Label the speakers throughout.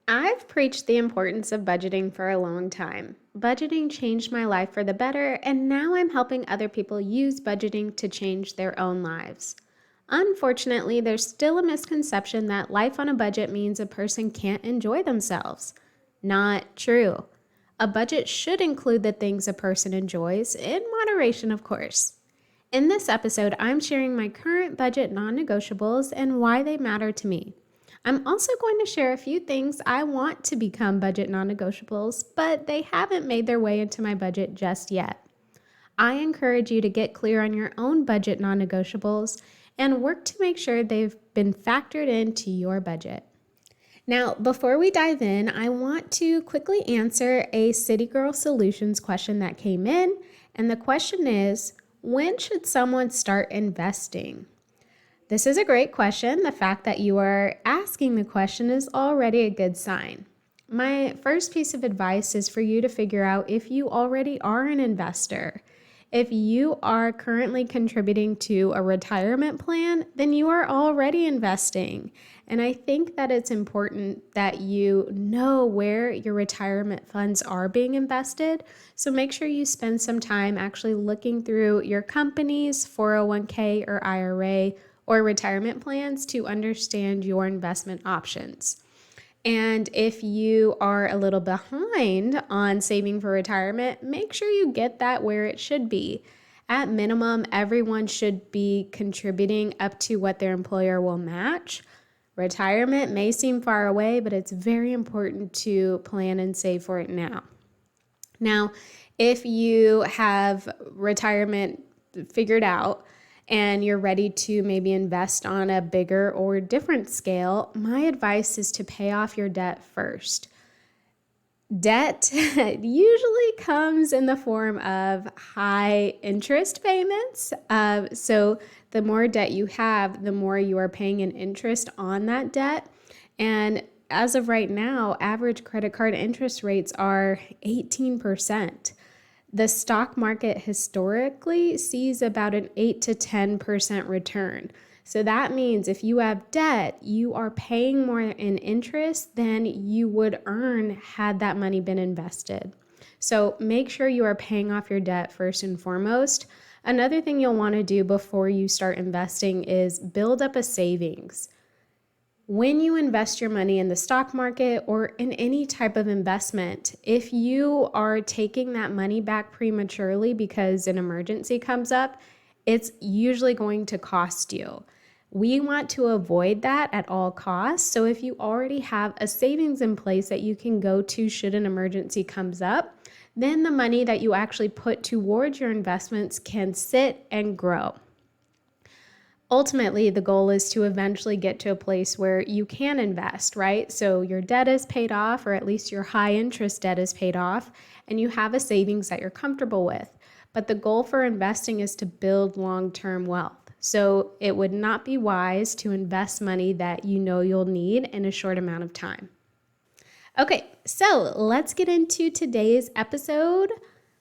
Speaker 1: I've preached the importance of budgeting for a long time. Budgeting changed my life for the better, and now I'm helping other people use budgeting to change their own lives. Unfortunately, there's still a misconception that life on a budget means a person can't enjoy themselves. Not true. A budget should include the things a person enjoys, in moderation, of course. In this episode, I'm sharing my current budget non negotiables and why they matter to me. I'm also going to share a few things I want to become budget non negotiables, but they haven't made their way into my budget just yet. I encourage you to get clear on your own budget non negotiables and work to make sure they've been factored into your budget. Now, before we dive in, I want to quickly answer a City Girl Solutions question that came in, and the question is, when should someone start investing? This is a great question. The fact that you are asking the question is already a good sign. My first piece of advice is for you to figure out if you already are an investor. If you are currently contributing to a retirement plan, then you are already investing. And I think that it's important that you know where your retirement funds are being invested. So make sure you spend some time actually looking through your company's 401k or IRA or retirement plans to understand your investment options. And if you are a little behind on saving for retirement, make sure you get that where it should be. At minimum, everyone should be contributing up to what their employer will match. Retirement may seem far away, but it's very important to plan and save for it now. Now, if you have retirement figured out, and you're ready to maybe invest on a bigger or different scale, my advice is to pay off your debt first. Debt usually comes in the form of high interest payments. So the more debt you have, the more you are paying in interest on that debt. And as of right now, average credit card interest rates are 18%. The stock market historically sees about an 8 to 10% return. So that means if you have debt, you are paying more in interest than you would earn had that money been invested. So make sure you are paying off your debt first and foremost. Another thing you'll want to do before you start investing is build up a savings. When you invest your money in the stock market or in any type of investment, if you are taking that money back prematurely because an emergency comes up, it's usually going to cost you. We want to avoid that at all costs. So if you already have a savings in place that you can go to should an emergency comes up, then the money that you actually put towards your investments can sit and grow. Ultimately, the goal is to eventually get to a place where you can invest, right? So your debt is paid off, or at least your high interest debt is paid off, and you have a savings that you're comfortable with. But the goal for investing is to build long-term wealth. So it would not be wise to invest money that you know you'll need in a short amount of time. Okay, so let's get into today's episode,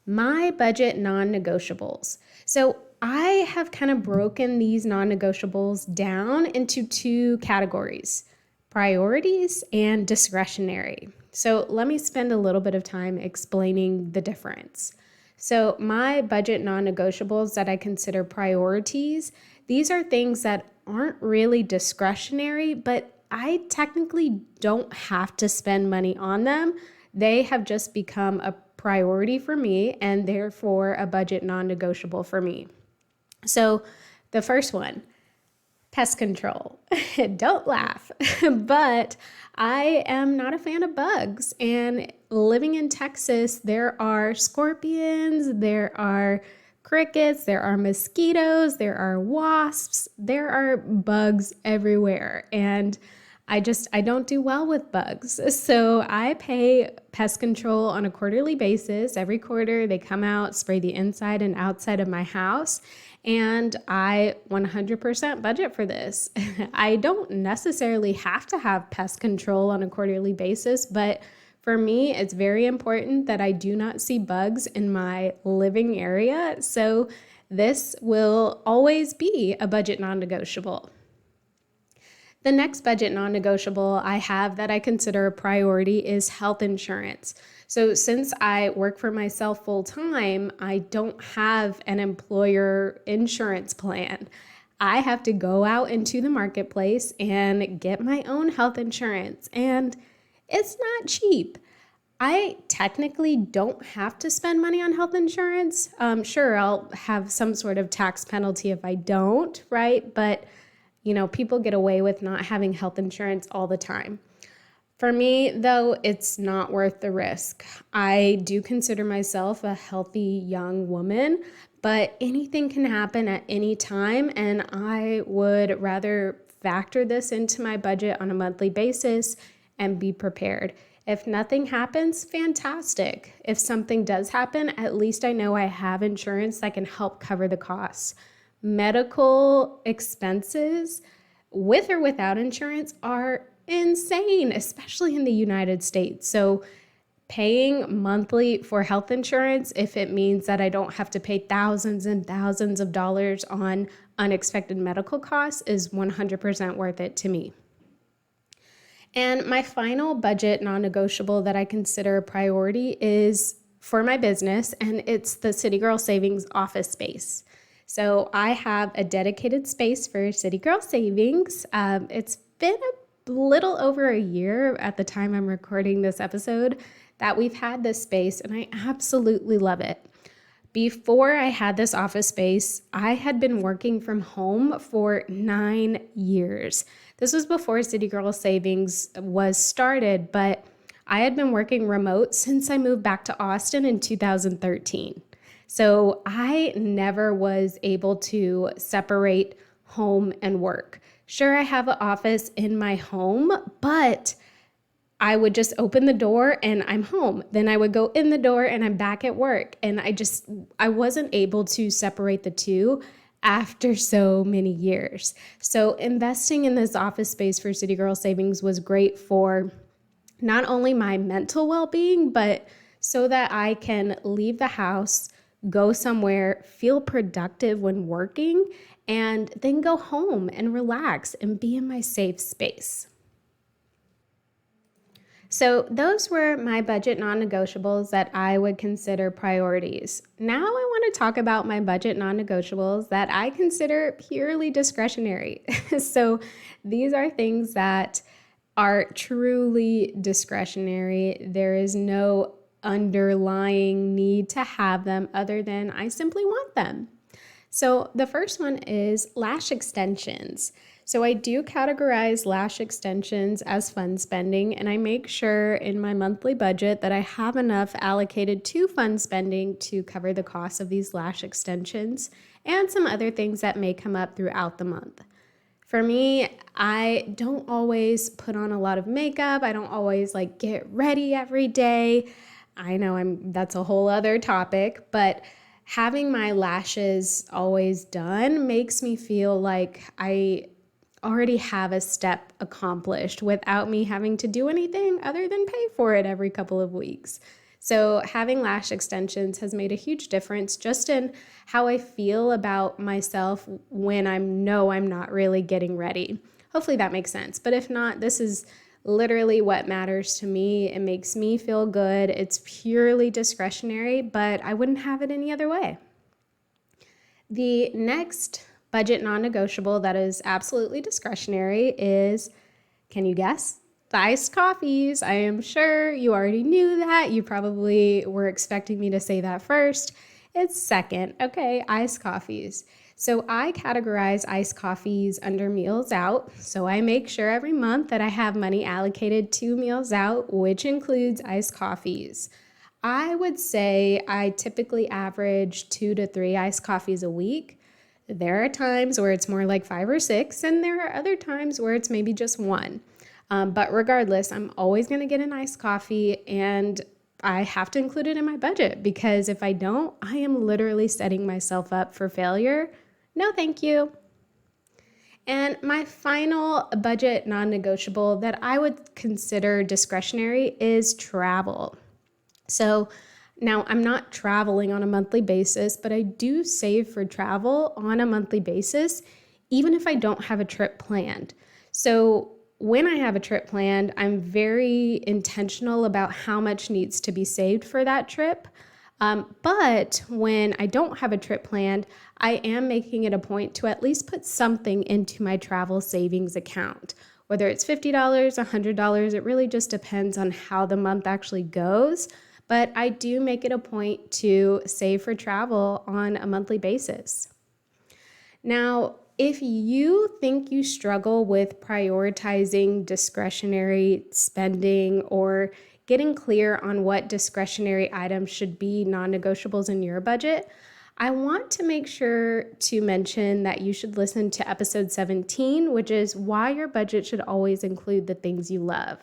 Speaker 1: my budget non-negotiables. So I have kind of broken these non-negotiables down into two categories, priorities and discretionary. So let me spend a little bit of time explaining the difference. So my budget non-negotiables that I consider priorities, these are things that aren't really discretionary, but I technically don't have to spend money on them. They have just become a priority for me and therefore a budget non-negotiable for me. So the first one, pest control. Don't laugh, but I am not a fan of bugs. And living in Texas, there are scorpions, there are crickets, there are mosquitoes, there are wasps, there are bugs everywhere. And I don't do well with bugs. So I pay pest control on a quarterly basis. Every quarter they come out, spray the inside and outside of my house. And I 100% budget for this. I don't necessarily have to have pest control on a quarterly basis, but for me, it's very important that I do not see bugs in my living area. So this will always be a budget non-negotiable. The next budget non-negotiable I have that I consider a priority is health insurance. So since I work for myself full time, I don't have an employer insurance plan. I have to go out into the marketplace and get my own health insurance, and it's not cheap. I technically don't have to spend money on health insurance. Sure, I'll have some sort of tax penalty if I don't, right? But, people get away with not having health insurance all the time. For me, though, it's not worth the risk. I do consider myself a healthy young woman, but anything can happen at any time, and I would rather factor this into my budget on a monthly basis and be prepared. If nothing happens, fantastic. If something does happen, at least I know I have insurance that can help cover the costs. Medical expenses, with or without insurance, are insane, especially in the United States. So paying monthly for health insurance, if it means that I don't have to pay thousands and thousands of dollars on unexpected medical costs, is 100% worth it to me. And my final budget non-negotiable that I consider a priority is for my business, and it's the City Girl Savings office space. So I have a dedicated space for City Girl Savings. It's been a little over a year at the time I'm recording this episode that we've had this space, and I absolutely love it. Before I had this office space, I had been working from home for 9 years. This was before City Girl Savings was started, but I had been working remote since I moved back to Austin in 2013. So I never was able to separate home and work. Sure, I have an office in my home, but I would just open the door and I'm home. Then I would go in the door and I'm back at work. And I wasn't able to separate the two after so many years. So investing in this office space for City Girl Savings was great for not only my mental well-being, but so that I can leave the house, go somewhere, feel productive when working, and then go home and relax and be in my safe space. So those were my budget non-negotiables that I would consider priorities. Now I want to talk about my budget non-negotiables that I consider purely discretionary. So these are things that are truly discretionary. There is no underlying need to have them other than I simply want them. So the first one is lash extensions. So I do categorize lash extensions as fun spending, and I make sure in my monthly budget that I have enough allocated to fun spending to cover the cost of these lash extensions and some other things that may come up throughout the month. For me, I don't always put on a lot of makeup. I don't always get ready every day. I know that's a whole other topic, but having my lashes always done makes me feel like I already have a step accomplished without me having to do anything other than pay for it every couple of weeks. So having lash extensions has made a huge difference just in how I feel about myself when I'm not really getting ready. Hopefully that makes sense. But if not, this is literally what matters to me. It makes me feel good. It's purely discretionary, but I wouldn't have it any other way. The next budget non-negotiable that is absolutely discretionary is, can you guess? The iced coffees. I am sure you already knew that. You probably were expecting me to say that first. It's second. Okay, iced coffees. So I categorize iced coffees under meals out. So I make sure every month that I have money allocated to meals out, which includes iced coffees. I would say I typically average 2 to 3 iced coffees a week. There are times where it's more like 5 or 6, and there are other times where it's maybe just 1. But regardless, I'm always going to get an iced coffee, and I have to include it in my budget because if I don't, I am literally setting myself up for failure. No, thank you. And my final budget non-negotiable that I would consider discretionary is travel. So now I'm not traveling on a monthly basis, but I do save for travel on a monthly basis, even if I don't have a trip planned. So when I have a trip planned, I'm very intentional about how much needs to be saved for that trip. But when I don't have a trip planned, I am making it a point to at least put something into my travel savings account. Whether it's $50, $100, it really just depends on how the month actually goes. But I do make it a point to save for travel on a monthly basis. Now, if you think you struggle with prioritizing discretionary spending or getting clear on what discretionary items should be non-negotiables in your budget, I want to make sure to mention that you should listen to episode 17, which is why your budget should always include the things you love.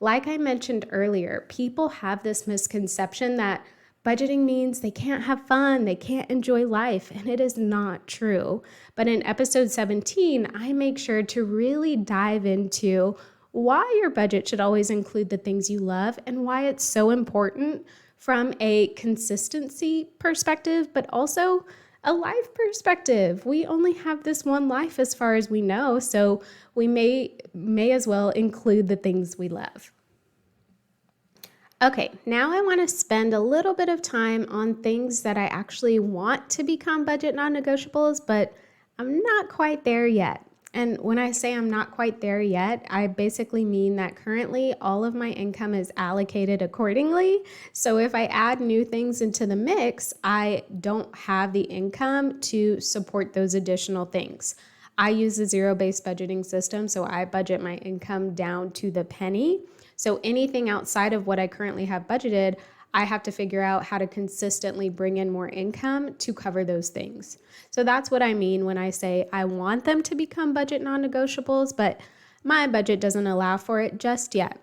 Speaker 1: Like I mentioned earlier, people have this misconception that budgeting means they can't have fun, they can't enjoy life, and it is not true. But in episode 17, I make sure to really dive into why your budget should always include the things you love and why it's so important from a consistency perspective, but also a life perspective. We only have this one life as far as we know, so we may as well include the things we love. Okay, now I want to spend a little bit of time on things that I actually want to become budget non-negotiables, but I'm not quite there yet. And when I say I'm not quite there yet, I basically mean that currently all of my income is allocated accordingly. So if I add new things into the mix, I don't have the income to support those additional things. I use a zero-based budgeting system, so I budget my income down to the penny. So anything outside of what I currently have budgeted, I have to figure out how to consistently bring in more income to cover those things. So that's what I mean when I say I want them to become budget non-negotiables, but my budget doesn't allow for it just yet.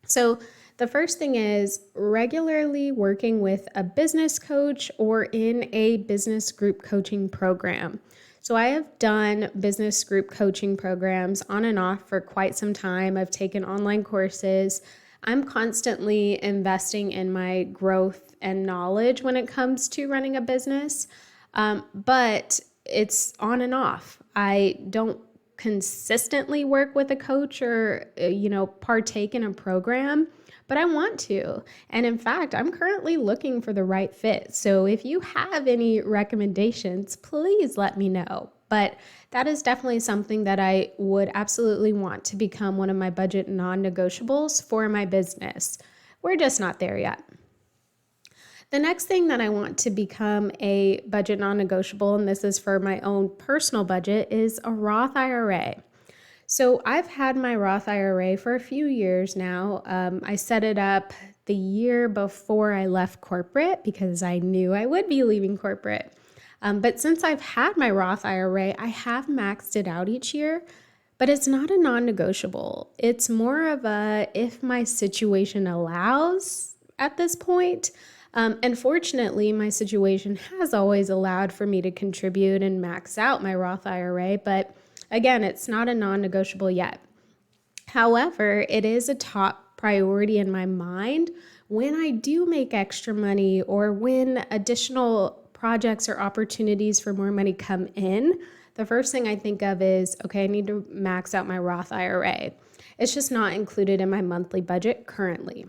Speaker 1: So the first thing is regularly working with a business coach or in a business group coaching program. So I have done business group coaching programs on and off for quite some time. I've taken online courses. I'm constantly investing in my growth and knowledge when it comes to running a business, but it's on and off. I don't consistently work with a coach or, partake in a program, but I want to. And in fact, I'm currently looking for the right fit. So if you have any recommendations, please let me know. But that is definitely something that I would absolutely want to become one of my budget non-negotiables for my business. We're just not there yet. The next thing that I want to become a budget non-negotiable, and this is for my own personal budget, is a Roth IRA. So I've had my Roth IRA for a few years now. I set it up the year before I left corporate because I knew I would be leaving corporate. But since I've had my Roth IRA, I have maxed it out each year, but it's not a non-negotiable. It's more of a if my situation allows at this point. And fortunately, my situation has always allowed for me to contribute and max out my Roth IRA, but again, it's not a non-negotiable yet. However, it is a top priority in my mind when I do make extra money or when additional projects or opportunities for more money come in. The first thing I think of is, okay, I need to max out my Roth IRA. It's just not included in my monthly budget currently.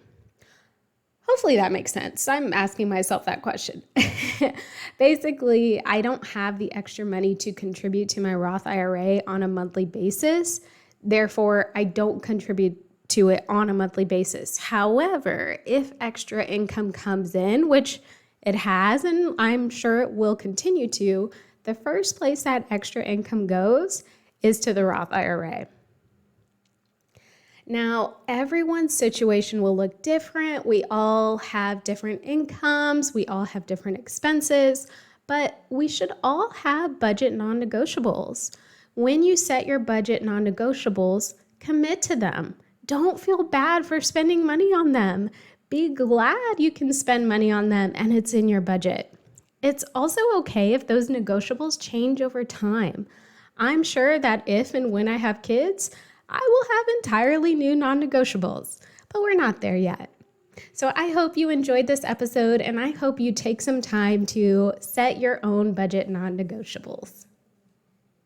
Speaker 1: Hopefully that makes sense. I'm asking myself that question. Basically, I don't have the extra money to contribute to my Roth IRA on a monthly basis. Therefore, I don't contribute to it on a monthly basis. However, if extra income comes in, which it has, and I'm sure it will continue to, the first place that extra income goes is to the Roth IRA. Now, everyone's situation will look different. We all have different incomes. We all have different expenses, but we should all have budget non-negotiables. When you set your budget non-negotiables, commit to them. Don't feel bad for spending money on them. Be glad you can spend money on them and it's in your budget. It's also okay if those negotiables change over time. I'm sure that if and when I have kids, I will have entirely new non-negotiables, but we're not there yet. So I hope you enjoyed this episode and I hope you take some time to set your own budget non-negotiables.